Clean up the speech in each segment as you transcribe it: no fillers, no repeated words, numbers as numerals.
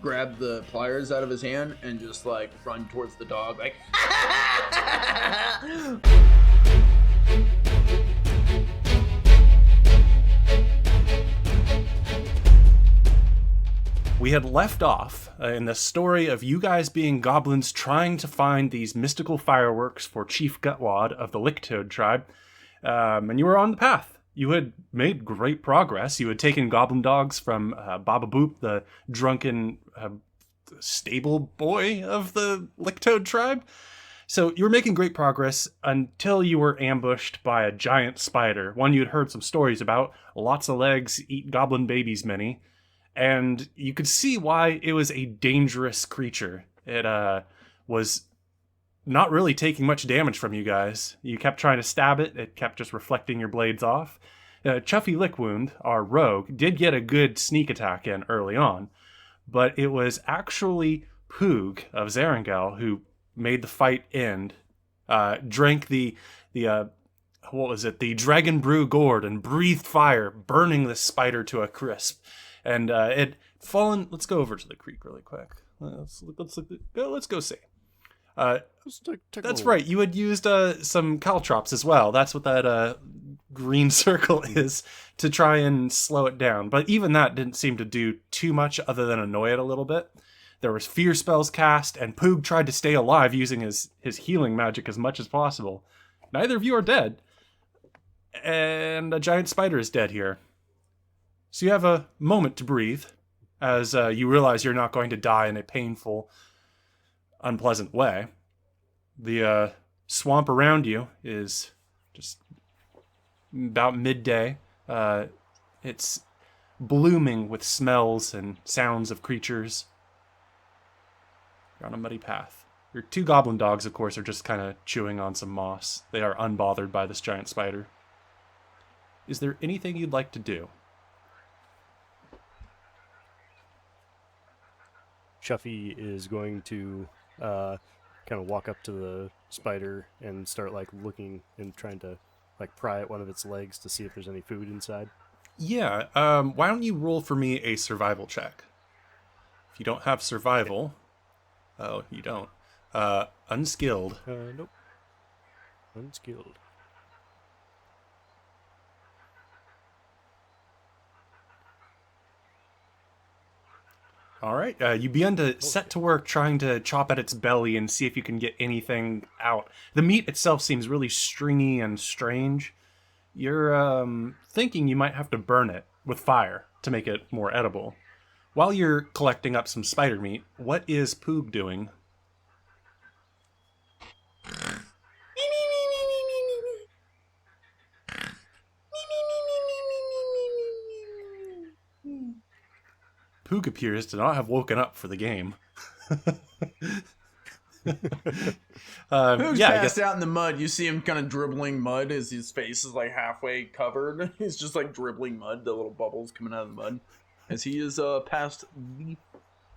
grab the pliers out of his hand and just like run towards the dog, like. We had left off in the story of you guys being goblins trying to find these mystical fireworks for Chief Gutwad of the Licktoad tribe, and you were on the path. You had made great progress. You had taken goblin dogs from Baba Boop, the drunken stable boy of the Licktoad tribe. So you were making great progress until you were ambushed by a giant spider, one you'd heard some stories about, lots of legs, eat goblin babies many. And you could see why it was a dangerous creature. It was not really taking much damage from you guys. You kept trying to stab it. It kept just reflecting your blades off. Chuffy Lickwound, our rogue, did get a good sneak attack in early on. But it was actually Poog of Zarangel who made the fight end. Drank the Dragon Brew gourd and breathed fire, burning the spider to a crisp. And it fallen. Let's go over to the creek really quick. Let's go see. That's right. You had used some caltrops as well. That's what that green circle is, to try and slow it down. But even that didn't seem to do too much other than annoy it a little bit. There was fear spells cast, and Poog tried to stay alive using his healing magic as much as possible. Neither of you are dead, and a giant spider is dead here. So you have a moment to breathe as you realize you're not going to die in a painful, unpleasant way. The swamp around you is just about midday. It's blooming with smells and sounds of creatures. You're on a muddy path. Your two goblin dogs, of course, are just kind of chewing on some moss. They are unbothered by this giant spider. Is there anything you'd like to do? Chuffy is going to kind of walk up to the spider and start like looking and trying to like pry at one of its legs to see if there's any food inside. Yeah, why don't you roll for me a survival check? If you don't have survival... Oh, you don't. Unskilled. Nope. Unskilled. All right. You begin to set to work trying to chop at its belly and see if you can get anything out. The meat itself seems really stringy and strange. You're thinking you might have to burn it with fire to make it more edible. While you're collecting up some spider meat, what is Poog doing? Poog appears to not have woken up for the game. Poog's passed out in the mud. You see him kind of dribbling mud as his face is like halfway covered. He's just like dribbling mud, the little bubbles coming out of the mud, as he is passed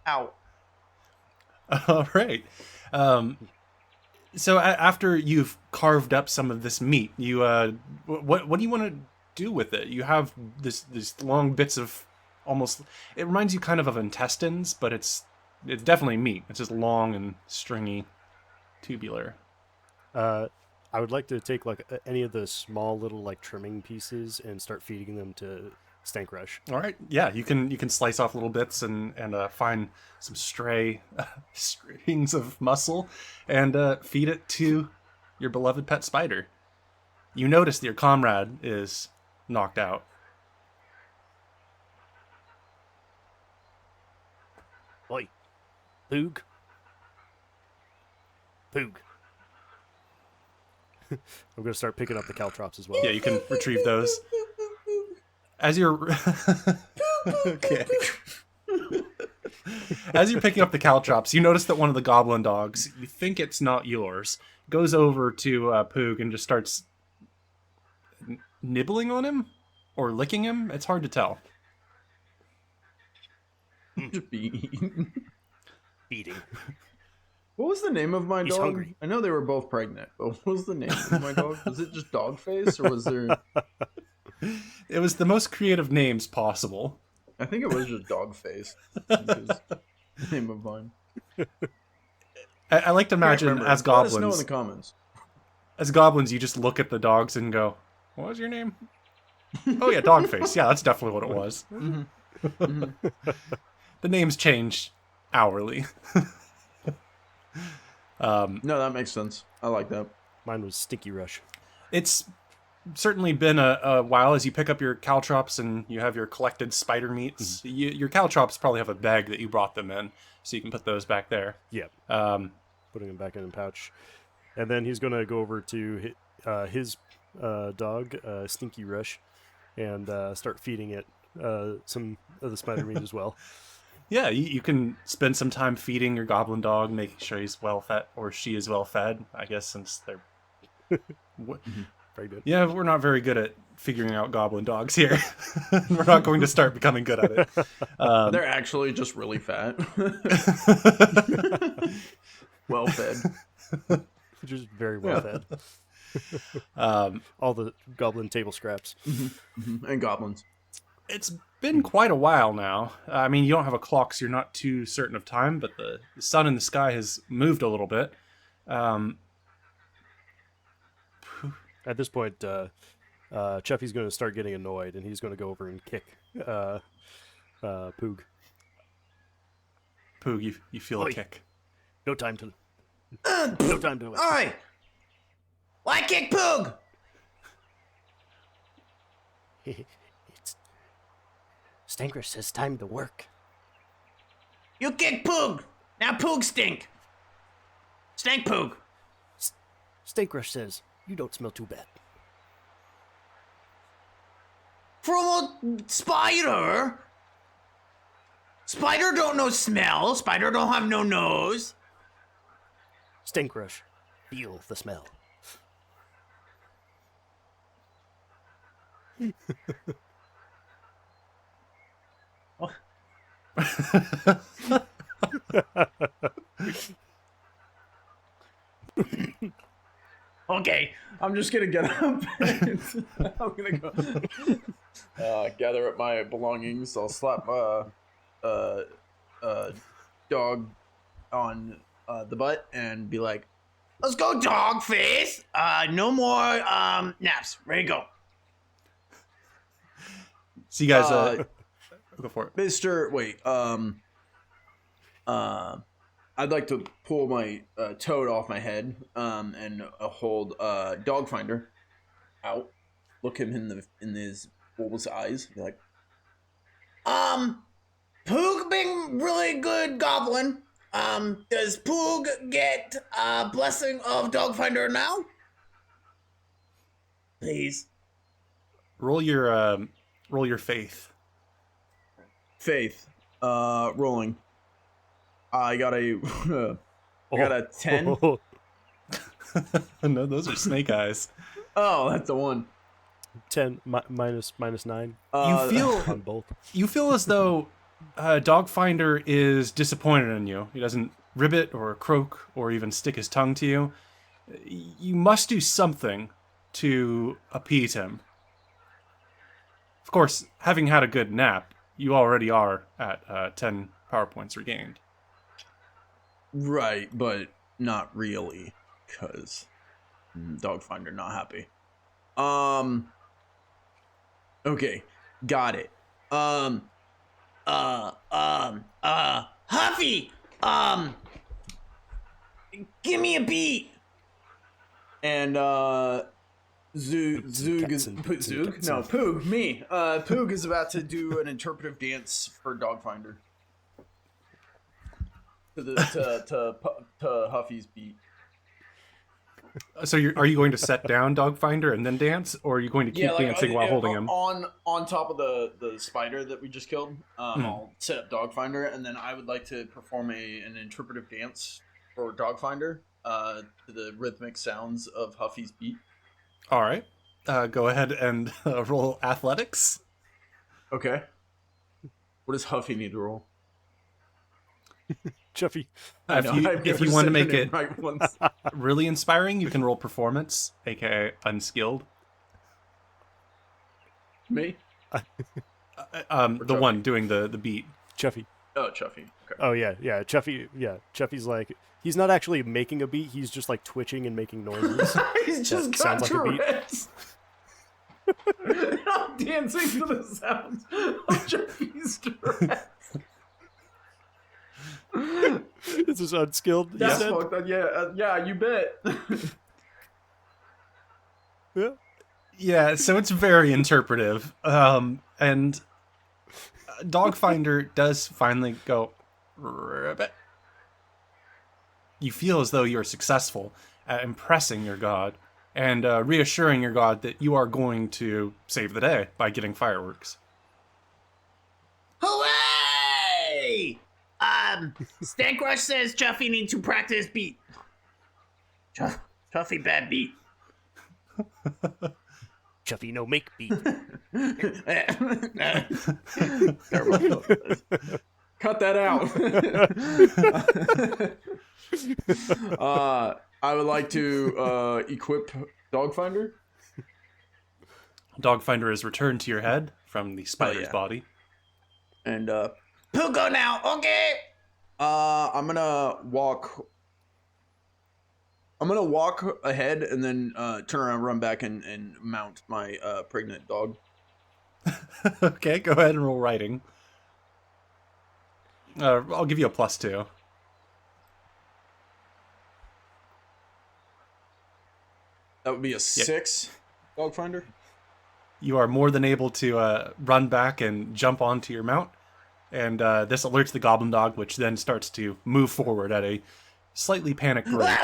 out. All right. So after you've carved up some of this meat, you what do you want to do with it? You have this long bits of almost. It reminds you kind of intestines, but it's definitely meat. It's just long and stringy, tubular. I would like to take like any of the small little like trimming pieces and start feeding them to Stank Rush. All right, yeah, you can slice off little bits and find some stray strings of muscle and feed it to your beloved pet spider. You notice that your comrade is knocked out. Oi, Poog. Poog. I'm gonna start picking up the caltrops as well. Yeah, you can retrieve those. As you're okay. As you're picking up the caltrops, you notice that one of the goblin dogs, you think it's not yours, goes over to Poog and just starts nibbling on him or licking him. It's hard to tell. Beating. What was the name of my He's dog? hungry. I know they were both pregnant, but what was the name of my dog? Was it just Dogface, or was there... It was the most creative names possible. I think it was just Dogface. name of mine. I like to imagine Remember. as Let us know in goblins. the comments. As goblins, you just look at the dogs and go, "What was your name?" Oh yeah, Dogface. Yeah, that's definitely what it was. The names change hourly. No, that makes sense. I like that. Mine was Stinky Rush. It's certainly been a while as you pick up your caltrops and you have your collected spider meats. Your caltrops probably have a bag that you brought them in, so you can put those back there. Yeah. Um, Putting him back in a pouch. And then he's going to go over to his dog, Stinky Rush, and start feeding it some of the spider meat as well. yeah, you can spend some time feeding your goblin dog, making sure he's well fed or she is well fed. I guess since they're Very good. yeah, we're not very good at figuring out goblin dogs here. We're not going to start becoming good at it. They're actually just really fat. Well fed. Which is very well fed. All the goblin table scraps. And goblins. It's been quite a while now. I mean, you don't have a clock, so you're not too certain of time, but the sun in the sky has moved a little bit. At this point, Chuffy's going to start getting annoyed, and he's going to go over and kick Poog. Poog, you feel a Oi. kick. No time to wait. Oi! Why kick Poog? It's Stanker says time to work. You kick Poog! Now Poog stink! Stank Poog! Stanker says you don't smell too bad. From a spider? Spider don't know smell. Spider don't have no nose. Stink Rush, feel the smell. Okay, I'm just gonna get up. And I'm gonna go gather up my belongings. I'll slap dog on the butt and be like, "Let's go, dog face. No more naps. Ready to go." So you guys, go for it. Mr. Wait, I'd like to pull my toad off my head and hold Dogfinder out, look him in his bulbous eyes, be like, Poog being really good goblin. Does Poog get blessing of Dogfinder now? Please. Roll your faith. Rolling. I got a 10. No, those are snake eyes. Oh, that's the one. 10 minus 9 You on both. feel as though Dogfinder is disappointed in you. He doesn't ribbit or croak or even stick his tongue to you. You must do something to appease him. Of course, having had a good nap, you already are at 10 power points regained. Right, but not really, because Dogfinder not happy. Okay, got it. Huffy, give me a beat. And Poog, me. Poog is about to do an interpretive dance for Dogfinder. To Huffy's beat. So are you going to set down Dogfinder and then dance, or are you going to keep dancing while holding him? On top of the spider that we just killed, I'll set up Dogfinder, and then I would like to perform an interpretive dance for Dogfinder to the rhythmic sounds of Huffy's beat. All right. Go ahead and roll athletics. Okay. What does Huffy need to roll? Chuffy. If you want to make it right once. really inspiring, you can roll performance, aka unskilled. Me? The one doing the beat. Chuffy. Oh, Chuffy. Okay. Oh yeah. Chuffy's like, he's not actually making a beat. He's just like twitching and making noises. He's just got sounds like a beat. Tourette's. I'm dancing to the sounds of Chuffy's Tourette's. This is unskilled. That's fucked up. Yeah, you bet. Yeah. Yeah, so it's very interpretive. And Dogfinder does finally go, ribbit. You feel as though you're successful at impressing your god and reassuring your god that you are going to save the day by getting fireworks. Hooray! Stank Rush says Chuffy needs to practice beat. Chuffy bad beat. Chuffy no make beat. Terrible. Cut that out. I would like to equip Dogfinder. Dogfinder is returned to your head from the spider's body. And Pugo now, okay? I'm gonna walk ahead and then turn around, run back, and mount my pregnant dog. Okay, go ahead and roll riding. I'll give you a +2. That would be a 6, Dogfinder. You are more than able to run back and jump onto your mount. And this alerts the goblin dog, which then starts to move forward at a slightly panicked rate.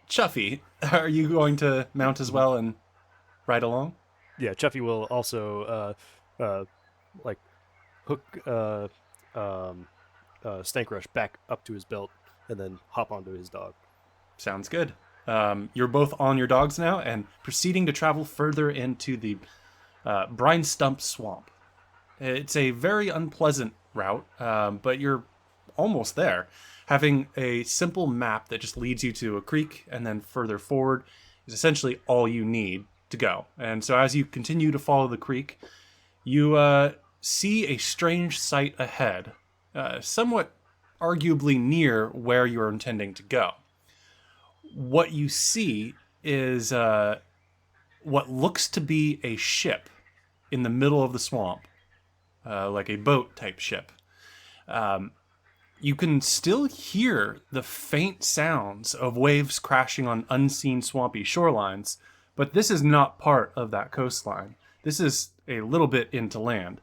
Chuffy, are you going to mount as well and ride along? Yeah, Chuffy will also like hook Stank Rush back up to his belt and then hop onto his dog. Sounds good. You're both on your dogs now and proceeding to travel further into the brine stump swamp. It's a very unpleasant route, but you're almost there. Having a simple map that just leads you to a creek and then further forward is essentially all you need to go. And so as you continue to follow the creek, you see a strange sight ahead, somewhat arguably near where you're intending to go. What you see is what looks to be a ship in the middle of the swamp, like a boat type ship. You can still hear the faint sounds of waves crashing on unseen swampy shorelines, but this is not part of that coastline. This is a little bit into land.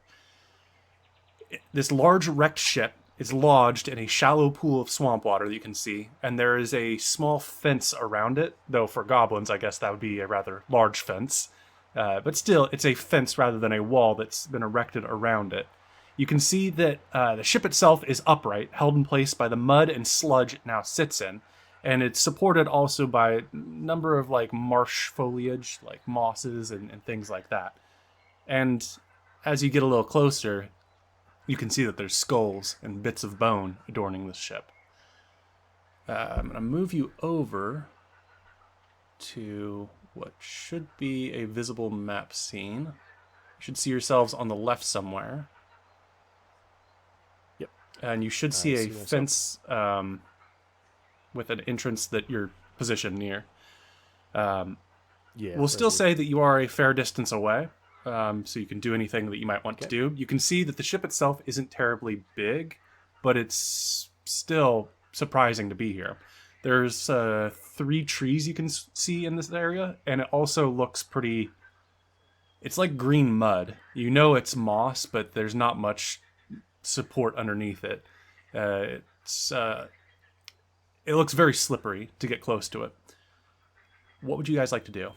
This large wrecked ship is lodged in a shallow pool of swamp water that you can see, and there is a small fence around it, though for goblins, I guess that would be a rather large fence. But still, it's a fence rather than a wall that's been erected around it. You can see that the ship itself is upright, held in place by the mud and sludge it now sits in, and it's supported also by a number of like marsh foliage, like mosses and things like that. And as you get a little closer, you can see that there's skulls and bits of bone adorning this ship. I'm going to move you over to what should be a visible map scene. You should see yourselves on the left somewhere. Yep. And you should see a fence with an entrance that you're positioned near. We'll still say that you are a fair distance away, so you can do anything that you might want to do. You can see that the ship itself isn't terribly big, but it's still surprising to be here. There's 3 trees you can see in this area, and it also looks pretty... It's like green mud. You know it's moss, but there's not much support underneath it. It looks very slippery to get close to it. What would you guys like to do?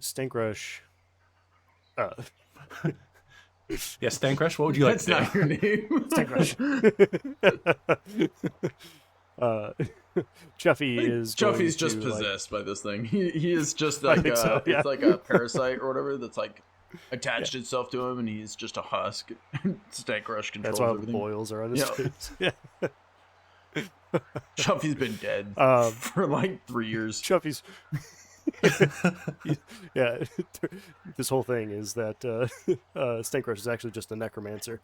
Stank Rush. Yes, Stank Rush, what would you like to do? That's not your name. Stank Rush. Chuffy's just possessed by this thing. He is just like so, yeah. It's like a parasite or whatever that's like attached itself to him, and he's just a husk. Stank Rush controls That's why everything. the boils are on his face. Yeah. Chuffy's been dead for like 3 years. Chuffy's Yeah, this whole thing is that Stinkrush is actually just a necromancer.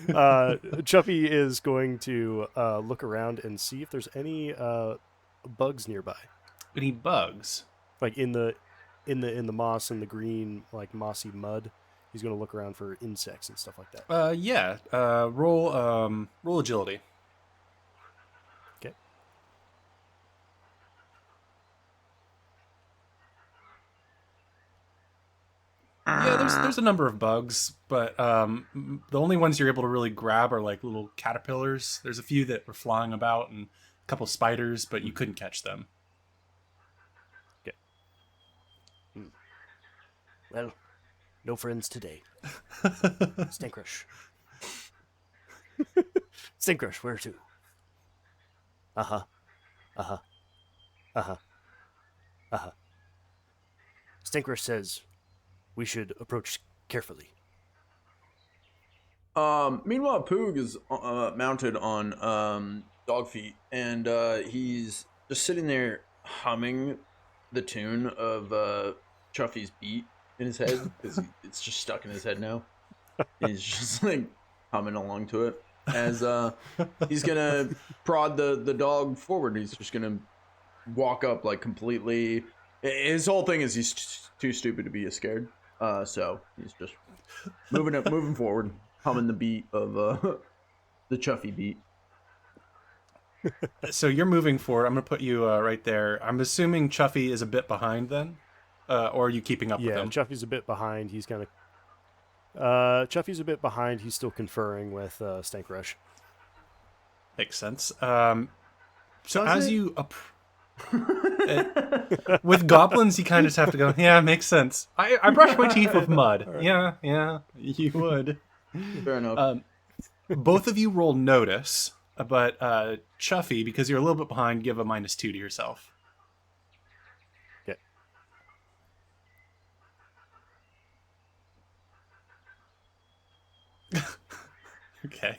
Chuffy is going to look around and see if there's any bugs nearby, Any bugs? like in the moss and the green like mossy mud. He's going to look around for insects and stuff like that. Yeah. Roll agility. Okay. Yeah, there's a number of bugs, but the only ones you're able to really grab are like little caterpillars. There's a few that were flying about and a couple spiders, but you couldn't catch them. Okay. Well, no friends today. Stinkrush. Stinkrush, where to? Uh-huh. Uh-huh. Uh-huh. Uh-huh. Stinkrush says we should approach carefully. Meanwhile, Poog is mounted on dog feet, and he's just sitting there humming the tune of Chuffy's beat in his head because it's just stuck in his head now. And he's just like humming along to it as he's gonna prod the dog forward. He's just gonna walk up like completely. His whole thing is he's too stupid to be scared. So he's just moving forward, humming the beat of the Chuffy beat. So you're moving forward. I'm gonna put you right there. I'm assuming Chuffy is a bit behind then, or are you keeping up with Yeah, him? Chuffy's a bit behind. He's kind of Chuffy's a bit behind. He's still conferring with Stinkrush. Makes sense. So Does as it? you with goblins, you kind of just have to go. Yeah, makes sense. I brush my teeth with mud. Yeah, you would. Fair enough. Both of you roll notice, but Chuffy, because you're a little bit behind, give a -2 to yourself. Okay. Okay.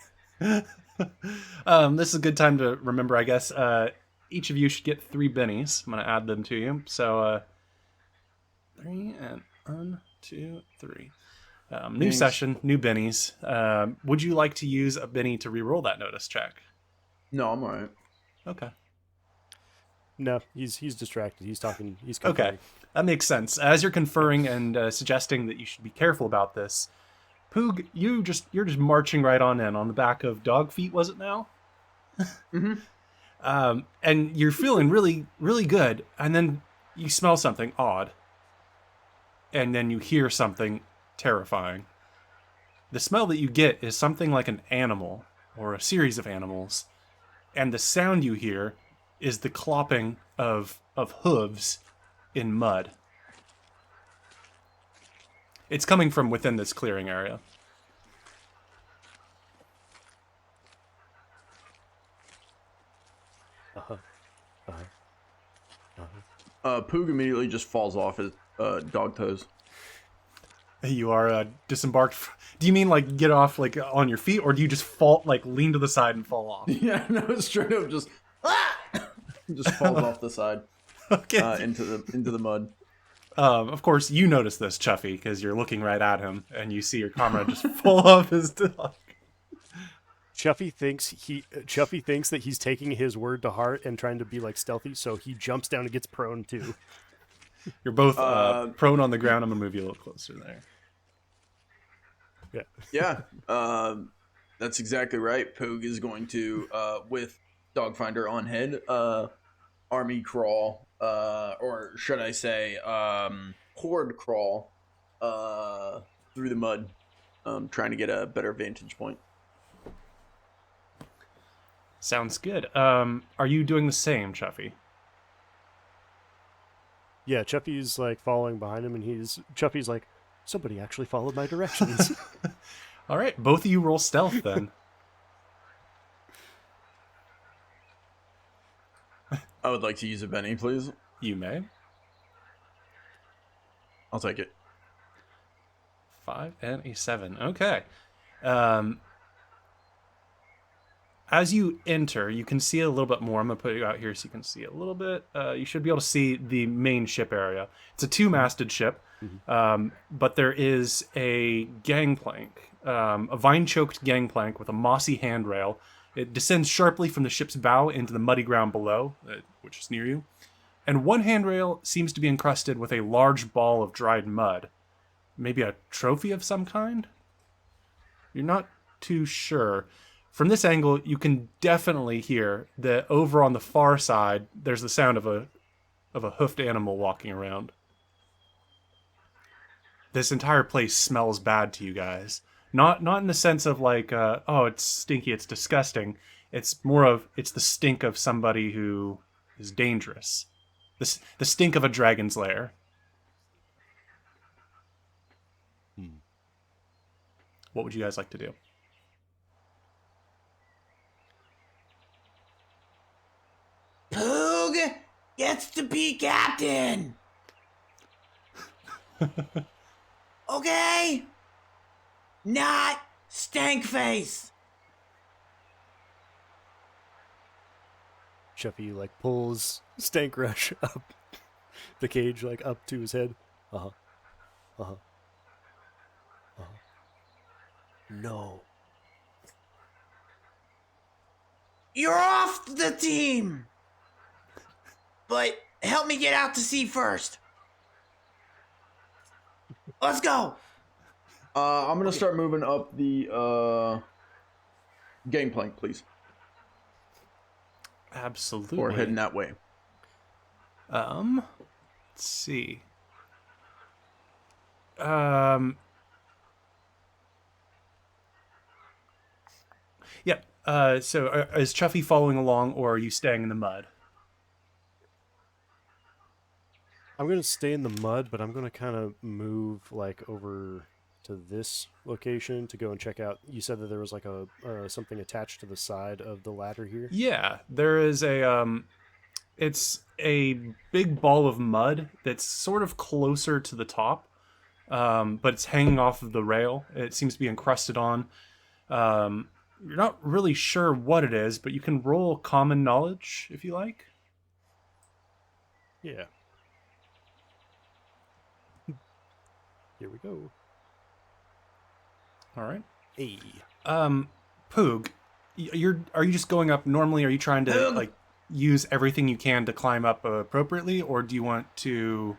This is a good time to remember, I guess. Each of you should get 3 bennies. I'm going to add them to you. So, 3 and 1, 2, 3. New Thanks. session, new bennies. Would you like to use a benny to re-roll that notice check? No, I'm alright. Okay. No, he's distracted. He's talking. He's Okay. conferring. That makes sense. As you're conferring and suggesting that you should be careful about this, Poog, you're just marching right on in on the back of dog feet, was it now? Mm-hmm. And you're feeling really, really good, and then you smell something odd, and then you hear something terrifying. The smell that you get is something like an animal, or a series of animals, and the sound you hear is the clopping of hooves in mud. It's coming from within this clearing area. Poog immediately just falls off his dog toes. You are disembarked. Do you mean like get off like on your feet, or do you just fall, like lean to the side and fall off? Yeah, no, straight up just falls off the side Okay. into the mud. Of course, you notice this, Chuffy, because you're looking right at him, and you see your comrade just fall off his dog. Chuffy thinks that he's taking his word to heart and trying to be like stealthy, so he jumps down and gets prone too. You're both prone on the ground. I'm gonna move you a little closer there. Yeah. Yeah, that's exactly right. Poog is going to, with Dogfinder on head, army crawl, or should I say, horde crawl, through the mud, trying to get a better vantage point. Sounds good. Are you doing the same, Chuffy? Yeah, Chuffy's like following behind him, and Chuffy's like, somebody actually followed my directions. All right, both of you roll stealth then. I would like to use a Benny, please. You may. I'll take it. 5 and a 7. Okay. as you enter, you can see a little bit more. I'm going to put you out here so you can see a little bit. You should be able to see the main ship area. It's a two-masted ship, but there is a gangplank, a vine-choked gangplank with a mossy handrail. It descends sharply from the ship's bow into the muddy ground below, which is near you. And one handrail seems to be encrusted with a large ball of dried mud. Maybe a trophy of some kind? You're not too sure. From this angle, you can definitely hear that over on the far side, there's the sound of a hoofed animal walking around. This entire place smells bad to you guys. Not in the sense of like, oh, it's stinky, it's disgusting. It's more of, it's the stink of somebody who is dangerous. The stink of a dragon's lair. What would you guys like to do? Poog gets to be captain. Okay? Not Stankface. Chuffy like pulls Stank Rush up the cage, like up to his head. No. You're off the team. But help me get out to sea first. Let's go. I'm gonna start moving up the gangplank, please. Absolutely. Or heading that way. Let's see. Yep. So is Chuffy following along, or are you staying in the mud? I'm gonna stay in the mud, but I'm gonna kind of move like over to this location to go and check out. You said that there was like a something attached to the side of the ladder here. Yeah, there is a it's a big ball of mud that's sort of closer to the top, but it's hanging off of the rail. It seems to be encrusted on. You're not really sure what it is, but you can roll common knowledge if you like. Yeah. Here we go. All right. Hey. Poog, are you just going up normally? Are you trying to like use everything you can to climb up appropriately, or do you want to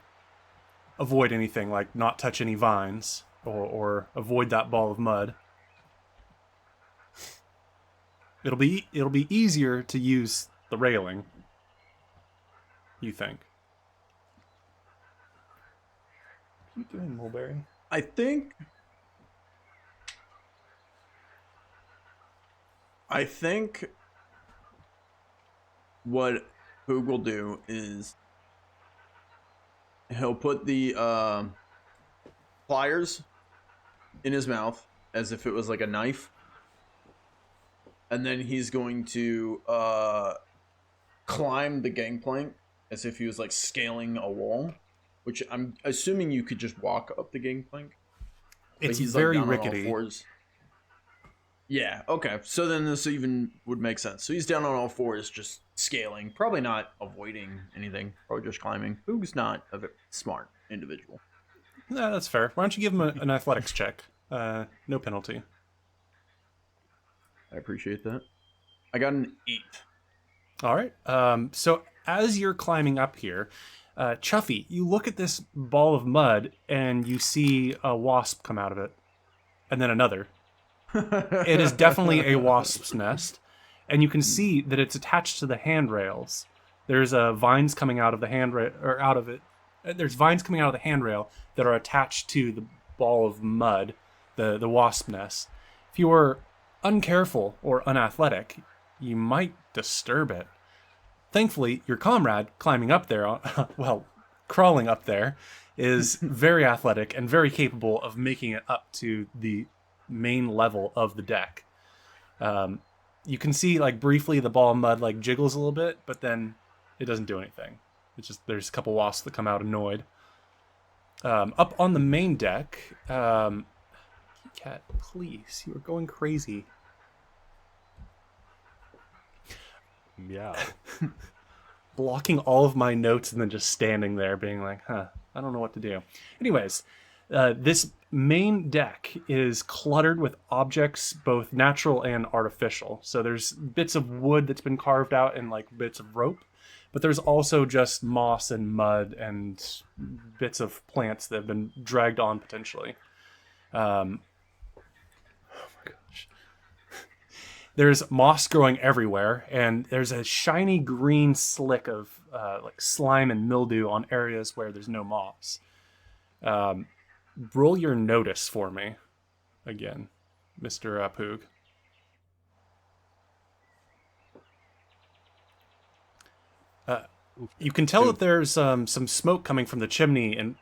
avoid anything, like not touch any vines or avoid that ball of mud? It'll be easier to use the railing, you think? What are you doing, Mulberry? I think what Poog will do is he'll put the pliers in his mouth as if it was like a knife, and then he's going to climb the gangplank as if he was like scaling a wall, which I'm assuming you could just walk up the gangplank. It's he's very like down on all rickety. fours. Yeah, okay. So then this even would make sense. So he's down on all fours, just scaling. Probably not avoiding anything. Probably just climbing. Poog's not a very smart individual. Yeah, that's fair. Why don't you give him an athletics check? No penalty. I appreciate that. I got an 8. All right. So as you're climbing up here, Chuffy, you look at this ball of mud and you see a wasp come out of it, and then another. It is definitely a wasp's nest, and you can see that it's attached to the handrails. There's vines coming out of the handrail, or out of it. There's vines coming out of the handrail that are attached to the ball of mud, the wasp nest. If you were uncareful or unathletic, you might disturb it. Thankfully, your comrade climbing up there, crawling up there, is very athletic and very capable of making it up to the main level of the deck. You can see like briefly the ball of mud like jiggles a little bit, but then it doesn't do anything. It's just there's a couple wasps that come out annoyed. Up on the main deck, Cat, please, you are going crazy. Yeah. Blocking all of my notes and then just standing there being like, I don't know what to do. Anyways, this main deck is cluttered with objects, both natural and artificial. So there's bits of wood that's been carved out and like bits of rope, but there's also just moss and mud and bits of plants that have been dragged on potentially. Oh my gosh. There's moss growing everywhere, and there's a shiny green slick of like slime and mildew on areas where there's no moss. Roll your notice for me, again, Mr. Poog. You can tell that there's some smoke coming from the chimney in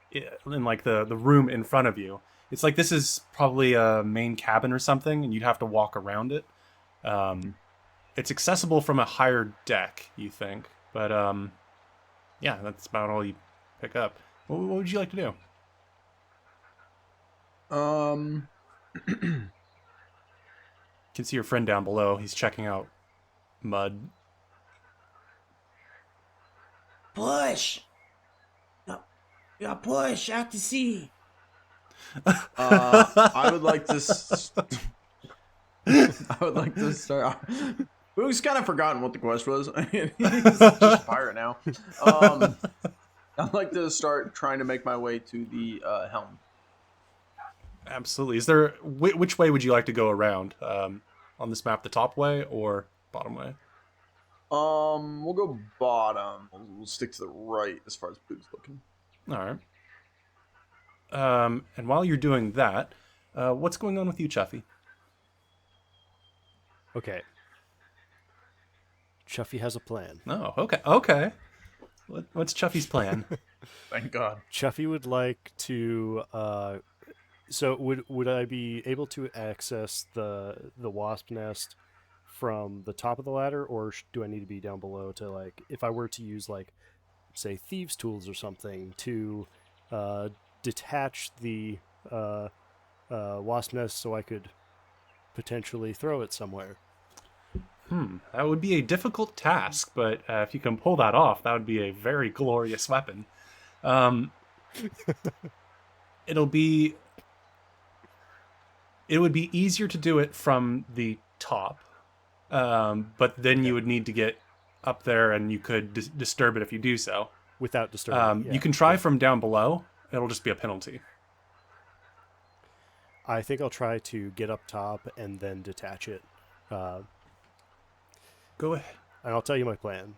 like the room in front of you. It's like this is probably a main cabin or something, and you'd have to walk around it. It's accessible from a higher deck, you think, but yeah, that's about all you pick up. What would you like to do? You can see your friend down below. He's checking out mud. Push! Yeah, push out to sea. I would like to. I would like to start. Boog's kind of forgotten what the quest was. He's just a pirate now. I'd like to start trying to make my way to the helm. Absolutely. Is there which way would you like to go around? On this map, the top way or bottom way? We'll go bottom. We'll stick to the right as far as Boog's looking. All right. And while you're doing that, what's going on with you, Chuffy? Okay. Chuffy has a plan. Oh, okay. What's Chuffy's plan? Thank God. Chuffy would like to. So would I be able to access the wasp nest from the top of the ladder, or do I need to be down below to, like, if I were to use, like, say, thieves' tools or something to detach the wasp nest so I could potentially throw it somewhere? That would be a difficult task, but if you can pull that off, that would be a very glorious weapon. It would be easier to do it from the top, but then you would need to get up there, and you could disturb it if you do so. Without disturbing it, You can try from down below. It'll just be a penalty. I think I'll try to get up top and then detach it. Go ahead. And I'll tell you my plan.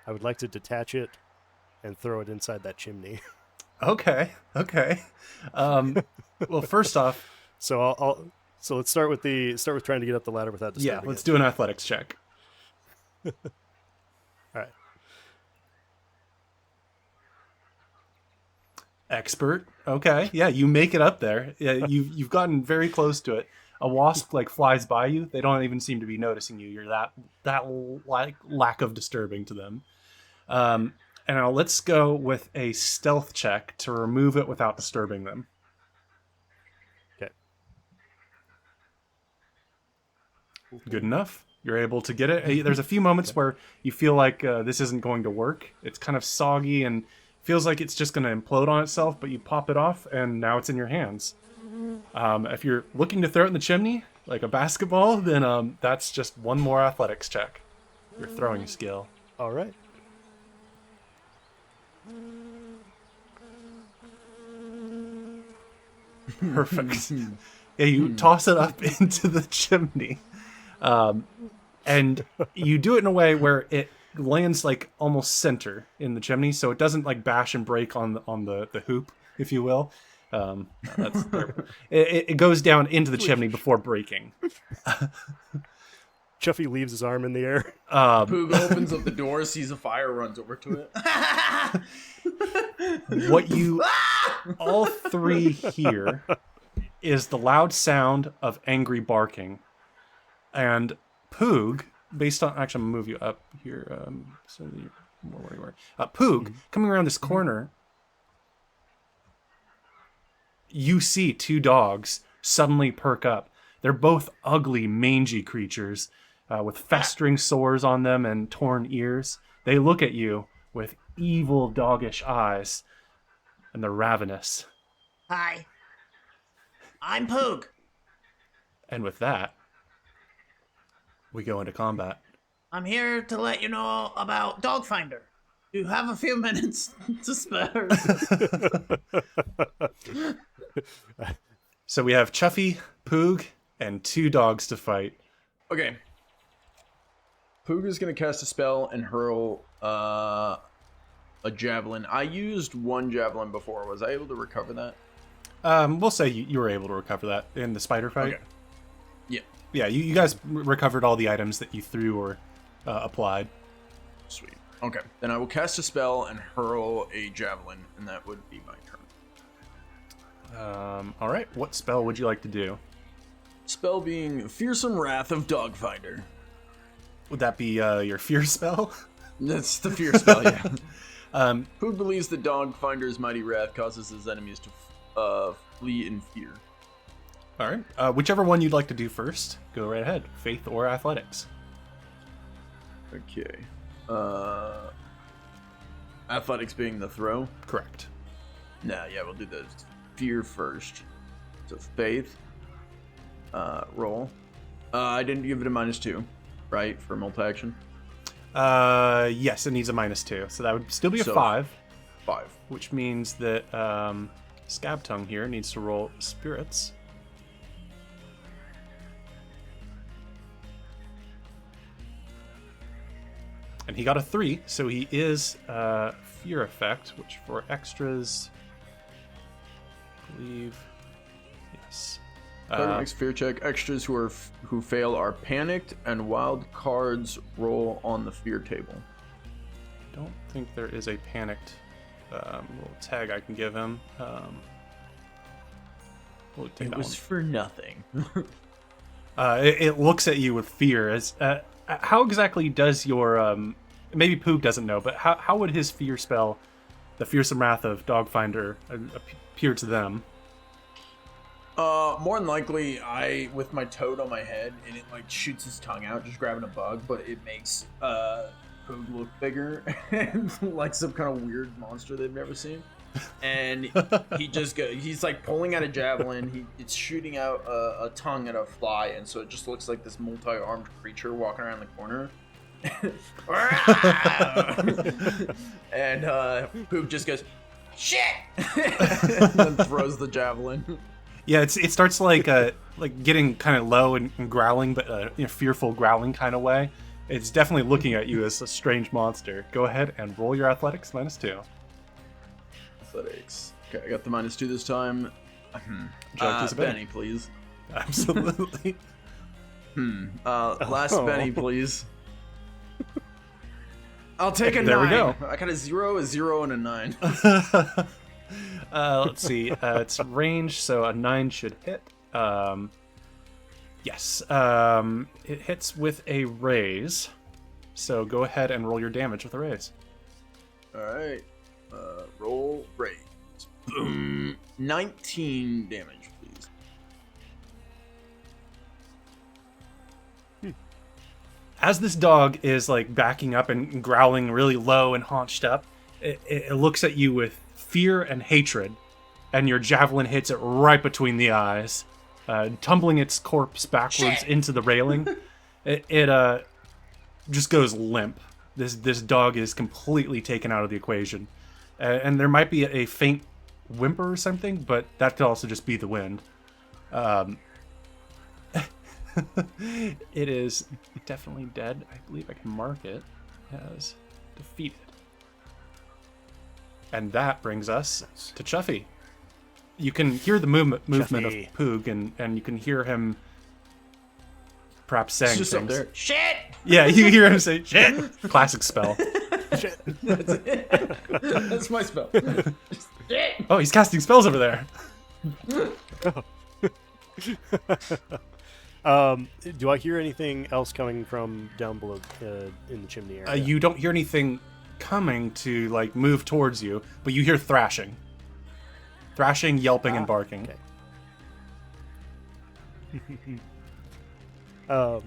I would like to detach it and throw it inside that chimney. Okay. Well, first off, so let's start with trying to get up the ladder without disturbing let's it. do an athletics check. All right. Expert. Okay. Yeah, you make it up there. Yeah, you've gotten very close to it. A wasp like flies by you. They don't even seem to be noticing you. You're that like lack of disturbing to them. And now let's go with a stealth check to remove it without disturbing them. Okay. Good enough. You're able to get it. There's a few moments where you feel like this isn't going to work. It's kind of soggy and feels like it's just going to implode on itself, but you pop it off, and now it's in your hands. If you're looking to throw it in the chimney, like a basketball, then that's just one more athletics check. Your throwing skill. All right. Perfect. Yeah, you toss it up into the chimney. And you do it in a way where it lands like almost center in the chimney, so it doesn't like bash and break on the hoop, if you will. It goes down into the chimney before breaking. Chuffy leaves his arm in the air. Poog opens up the door, sees a fire, runs over to it. What you all three hear is the loud sound of angry barking. And Poog, based on... Actually, I'm going to move you up here so that you're more where you were. Poog, coming around this corner, you see two dogs suddenly perk up. They're both ugly, mangy creatures. with festering sores on them and torn ears. They look at you with evil, doggish eyes, and they're ravenous. Hi. I'm Poog. And with that, we go into combat. I'm here to let you know about Dogfinder. You have a few minutes to spare. So we have Chuffy, Poog, and 2 dogs to fight. Okay. Poog is going to cast a spell and hurl a javelin. I used 1 javelin before. Was I able to recover that? We'll say you were able to recover that in the spider fight. Okay. Yeah. Yeah, you guys recovered all the items that you threw or applied. Sweet. Okay. Then I will cast a spell and hurl a javelin, and that would be my turn. All right. What spell would you like to do? Spell being Fearsome Wrath of Dogfinder. Would that be your fear spell? That's the fear spell, yeah. Who believes that Dogfinder's mighty wrath causes his enemies to flee in fear? All right. Whichever one you'd like to do first, go right ahead. Faith or athletics. Okay. Athletics being the throw? Correct. Nah, yeah, we'll do the fear first. So faith. Roll. I didn't give it a -2, right? For multi-action? Yes, it needs a -2. So that would still be a 5. 5. Which means that Scab Tongue here needs to roll spirits. And he got a 3, so he is fear effect, which for extras, I believe, yes. Target makes fear check. Extras who fail are panicked, and wild cards roll on the fear table. Don't think there is a panicked little tag I can give him. We'll take It that was one. for nothing. It looks at you with fear. As how exactly does your maybe Poog doesn't know, but how would his fear spell, the Fearsome Wrath of Dogfinder, appear to them? More than likely, with my toad on my head, and it like shoots his tongue out, just grabbing a bug, but it makes Poog look bigger and like some kind of weird monster they've never seen. And he's like pulling out a javelin. It's shooting out a tongue at a fly, and so it just looks like this multi-armed creature walking around the corner. And Poog just goes, "Shit!" and then throws the javelin. Yeah, it starts like getting kind of low and growling, but in a fearful growling kind of way. It's definitely looking at you as a strange monster. Go ahead and roll your athletics -2. Athletics. Okay, I got the -2 this time. Benny, please. Absolutely. Last Benny, please. I'll take a 9. There we go. I got a 0, a 0, and a 9. Let's see. It's range, so a 9 should hit. Yes. It hits with a raise. So go ahead and roll your damage with a raise. All right. Roll raise. Boom. 19 damage, please. As this dog is like backing up and growling really low and haunched up, it looks at you with fear and hatred, and your javelin hits it right between the eyes, tumbling its corpse backwards into the railing. It just goes limp. This dog is completely taken out of the equation, and there might be a faint whimper or something, but that could also just be the wind. It is definitely dead. I believe I can mark it as defeated. And that brings us to Chuffy. You can hear the movement Chuffy. of Poog, and you can hear him perhaps saying Just things. up there. Shit! Yeah, you hear him say, "Shit!" Classic spell. Shit. That's it. That's my spell. Shit! Oh, he's casting spells over there. Do I hear anything else coming from down below in the chimney area? You don't hear anything coming to like move towards you, but you hear thrashing, yelping, and barking. Okay.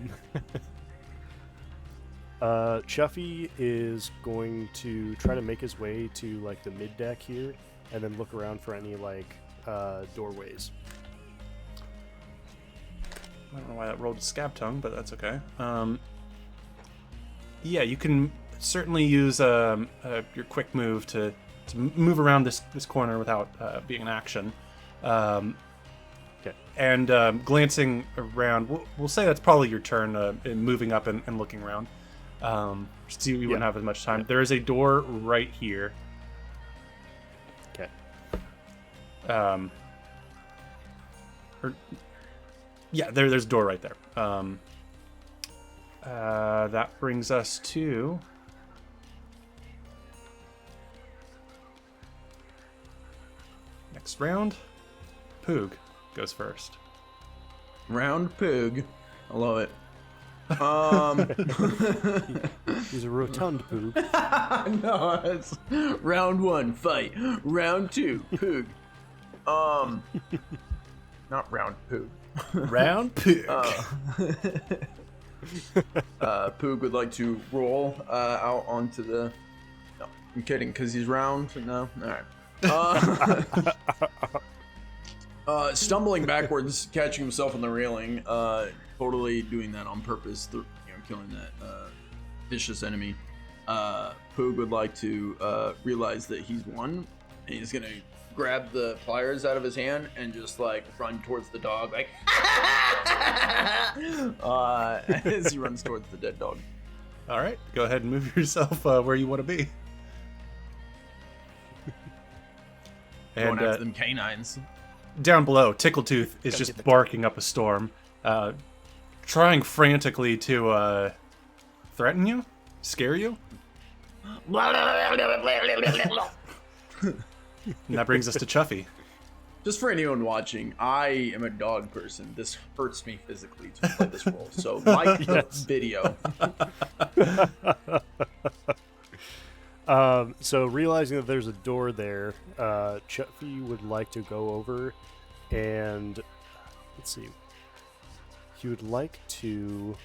Chuffy is going to try to make his way to like the mid deck here, and then look around for any like doorways. I don't know why that rolled a scab tongue, but that's okay. Yeah, you can certainly use your quick move to move around this corner without being an action. Okay. And glancing around, we'll say that's probably your turn, in moving up and looking around. So you wouldn't have as much time. Yeah. There is a door right here. Okay. There's a door right there. That brings us to next round. Poog goes first. Round Poog. I love it. He's a rotund Poog. No, it's round 1, fight. Round 2, Poog. Not round Poog. Round Poog. Poog would like to roll out onto the... No, I'm kidding, because he's round. No? Alright. Stumbling backwards, catching himself on the railing, totally doing that on purpose, killing that vicious enemy. Poog would like to realize that he's won, and he's gonna grab the pliers out of his hand and just like run towards the dog, like as he runs towards the dead dog. All right, go ahead and move yourself where you want to be. Going And after them canines. down below, Tickletooth is just barking up a storm, trying frantically to threaten you, scare you. And that brings us to Chuffy. Just for anyone watching, I am a dog person. This hurts me physically to play this role. So like the video. So realizing that there's a door there, Chuffy would like to go over and let's see. He would like to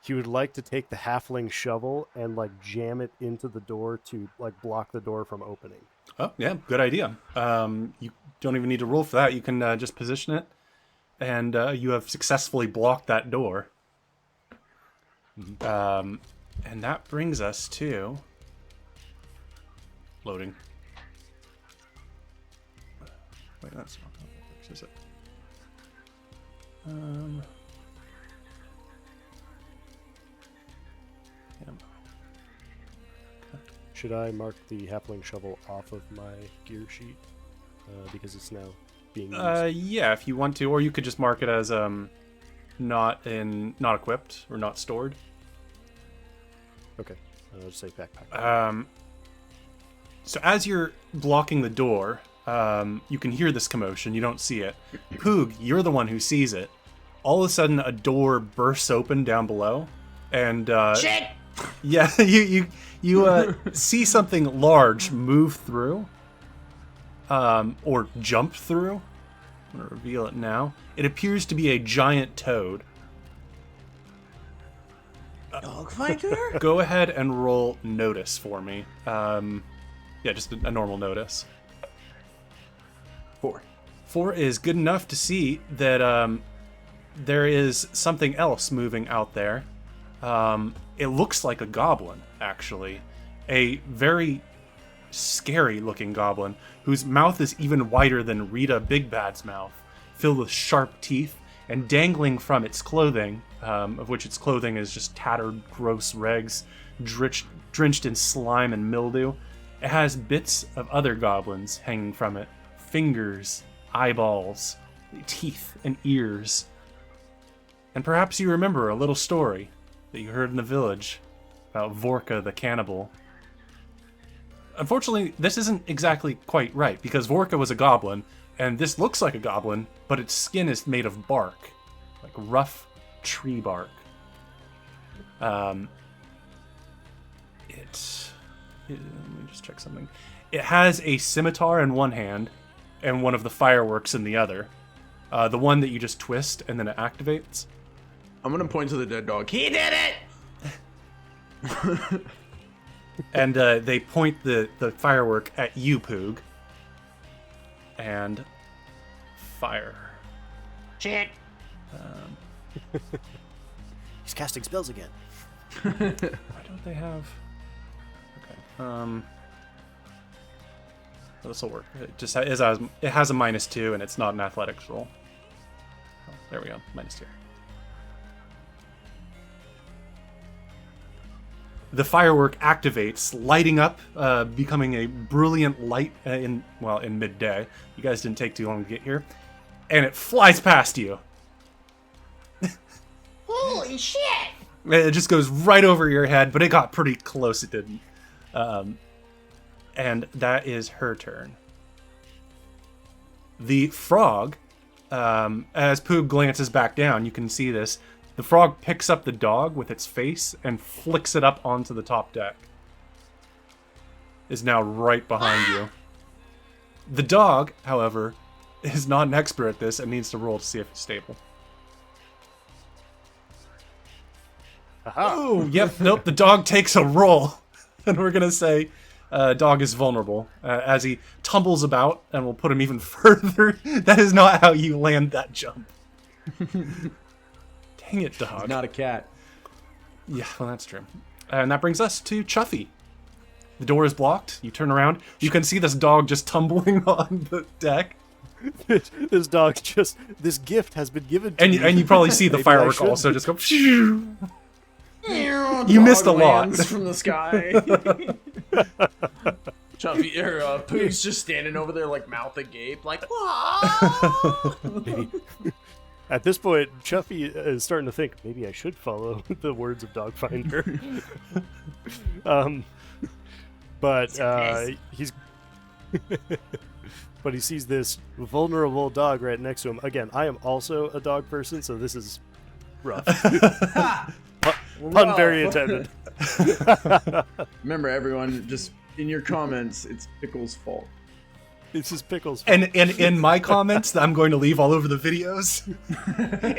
he would like to take the halfling shovel and like jam it into the door to like block the door from opening. Oh, yeah, good idea. You don't even need to roll for that. You can just position it, and you have successfully blocked that door. And that brings us to loading. Wait, that's not how it works, is it? Should I mark the halfling shovel off of my gear sheet because it's now being used? Yeah, if you want to, or you could just mark it as not equipped or not stored. Okay, I'll just say backpack. So as you're blocking the door, you can hear this commotion. You don't see it. Poog, you're the one who sees it. All of a sudden, a door bursts open down below, and Shit! yeah, you see something large move through, or jump through. I'm gonna reveal it now. It appears to be a giant toad. Dogfinder? Go ahead and roll notice for me. Yeah, just a normal notice. 4. 4 is good enough to see that there is something else moving out there. It looks like a goblin, actually. A very scary-looking goblin, whose mouth is even wider than Rita Big Bad's mouth, filled with sharp teeth, and dangling from its clothing, of which its clothing is just tattered, gross rags, drenched in slime and mildew. It has bits of other goblins hanging from it. Fingers, eyeballs, teeth, and ears. And perhaps you remember a little story that you heard in the village about Vorka the cannibal. Unfortunately, this isn't exactly quite right, because Vorka was a goblin, and this looks like a goblin, but its skin is made of bark, like rough tree bark. Let me just check something. It has a scimitar in one hand and one of the fireworks in the other. The one that you just twist and then it activates. I'm gonna point to the dead dog. He did it! And they point the firework at you, Poog. And fire. Shit. He's casting spells again. Why don't they have... Okay. This will work. It just it has a -2, and it's not an athletics roll. Oh, there we go. -2. The firework activates, lighting up, becoming a brilliant light in midday. You guys didn't take too long to get here. And it flies past you. Holy shit! It just goes right over your head, but it got pretty close, it didn't. And that is her turn. The frog, as Poog glances back down, you can see this. The frog picks up the dog with its face and flicks it up onto the top deck. Is now right behind you. The dog, however, is not an expert at this and needs to roll to see if it's stable. Aha. Oh, yep, nope, the dog takes a roll. And we're going to say dog is vulnerable as he tumbles about, and we'll put him even further. That is not how you land that jump. Dang it, dog. He's not a cat. Yeah, well, that's true. And that brings us to Chuffy. The door is blocked. You turn around. You can see this dog just tumbling on the deck. This dog just... This gift has been given to And me. you probably see the Maybe I firework should. also just go... You missed a lot. Lands from the sky. Chuffy or Poog's just standing over there like mouth agape, like At this point, Chuffy is starting to think, maybe I should follow the words of Dogfinder. But he's... But he sees this vulnerable dog right next to him. Again, I am also a dog person, so this is rough. Pun very intended. Remember, everyone, just in your comments, it's Pickle's fault. This is Pickle's. And in my comments that I'm going to leave all over the videos,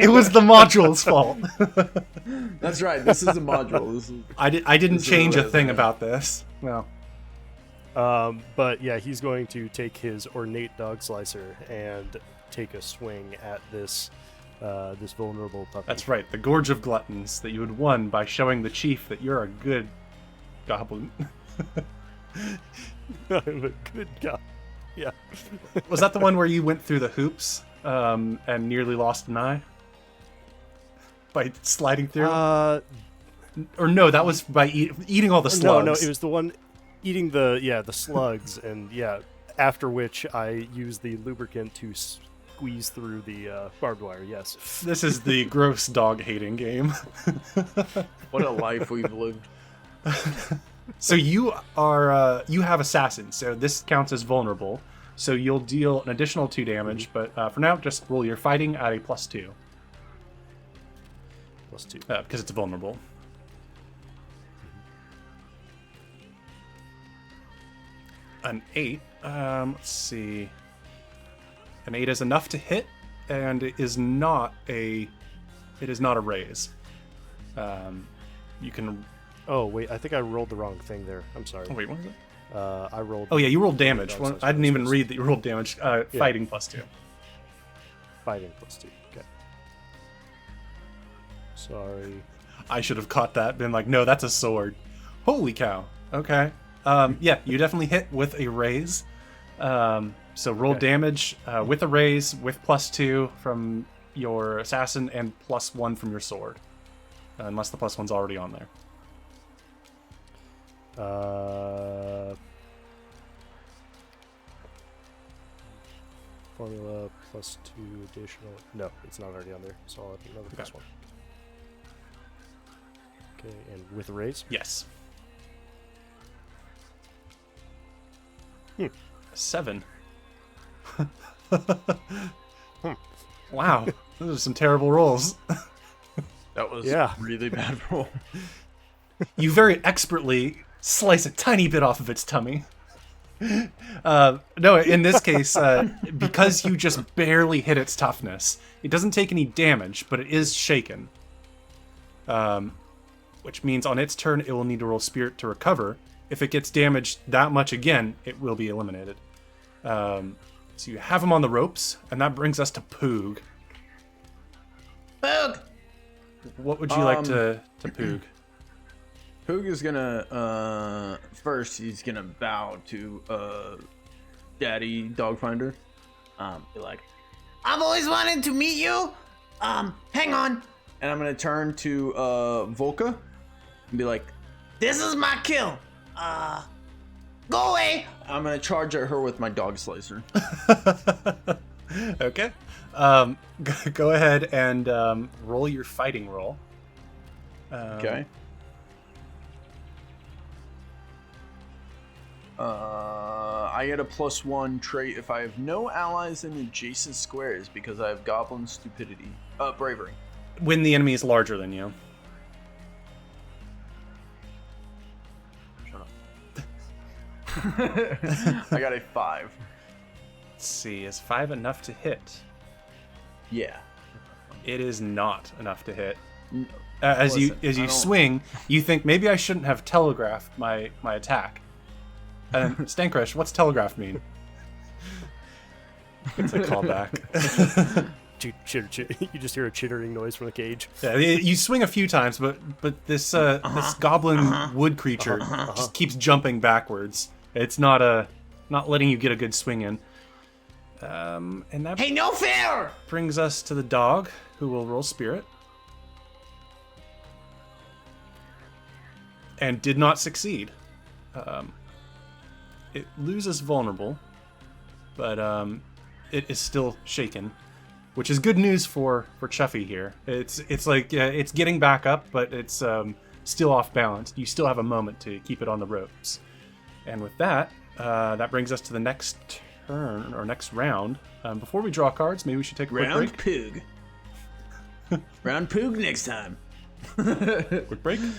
it was the module's fault. That's right. This is a module. This is, I didn't This is change a really thing bad. about this. Well, But yeah, he's going to take his ornate dog slicer and take a swing at this this vulnerable puppy. that's right. The Gorge of Gluttons that you had won by showing the chief that you're a good goblin. I'm a good guy. Yeah. Was that the one where you went through the hoops and nearly lost an eye? By sliding through? Or no, that was by eating all the slugs. No, it was the one eating the slugs, and after which I used the lubricant to squeeze through the barbed wire. Yes. This is the gross dog-hating game. what a life we've lived. So you have assassin, so this counts as vulnerable. So you'll deal an additional 2 damage, but for now, just roll your fighting at a +2. +2. Because it's vulnerable. An 8. Let's see. An 8 is enough to hit, and it is not a raise. You can. Oh wait, I think I rolled the wrong thing there. I'm sorry. Oh wait, what is it? I rolled. Oh yeah, you rolled damage. Dog Well, size I didn't even versus- read that you rolled damage. Fighting +2. Fighting +2. Okay. Sorry. I should have caught that. Been like, no, that's a sword. Holy cow. Okay. Yeah, you definitely hit with a raise. So roll Okay. damage with a raise, with +2 from your assassin, and +1 from your sword. Unless the +1's already on there. Formula +2 additional. No, it's not already on there. So I'll add another +1. Okay, and with a raise. Yes. Hmm. 7. Wow, those are some terrible rolls. That was Yeah. really bad roll. You very expertly slice a tiny bit off of its tummy. No, in this case, because you just barely hit its toughness, it doesn't take any damage, but it is shaken. Which means on its turn, it will need to roll Spirit to recover. If it gets damaged that much again, it will be eliminated. So you have him on the ropes, and that brings us to Poog. Poog! What would you like to Poog? Poog is gonna first he's gonna bow to Daddy Dogfinder. Be like, I've always wanted to meet you. Hang on. and I'm gonna turn to Volka and be like, This is my kill. Go away. I'm gonna charge at her with my dog slicer. Okay. Go ahead and roll your fighting roll. Okay. I get a +1 trait if I have no allies in adjacent squares because I have goblin stupidity. Bravery. When the enemy is larger than you. Shut up. I got a 5. Let's see, is 5 enough to hit? Yeah. It is not enough to hit. No. As Listen, you I don't- swing, you think maybe I shouldn't have telegraphed my attack. And Stankrush, what's telegraph mean? It's a callback. You just hear a chittering noise from the cage. Yeah, you swing a few times, but this this goblin wood creature just keeps jumping backwards. It's not letting you get a good swing in. And that Hey, no fair. brings us to the dog, who will roll spirit. And did not succeed. It loses vulnerable, but it is still shaken, which is good news for Chuffy here. It's like it's getting back up, but it's still off balance. You still have a moment to keep it on the ropes. And with that, that brings us to the next turn or next round. Before we draw cards, maybe we should take a quick Round break. Poog. Round Poog next time. Quick break.